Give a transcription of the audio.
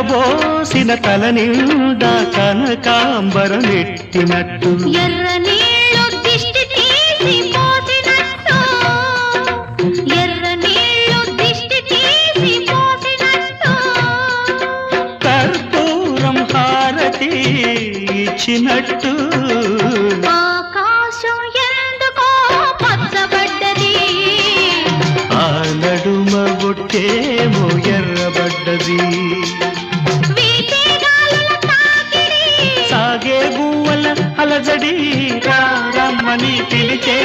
విరబోసిన తల నిండా కనకాంబరమెట్టినట్టు ఎర్ర నీళ్ళు దిష్టి తీసి పోసినట్టు ఎర్ర నీళ్ళు దిష్టి తీసి పోసినట్టు కర్పూరం హారతి ఇచ్చినట్టు ఆకాశం ఎందుకో పచ్చబడ్డది ఆ నడుమ బొట్టేమో ఎర్రబడ్డది వీచే గాలుల తాకిడి సాగే గువ్వల అలజడి రమ్మని పిలిచే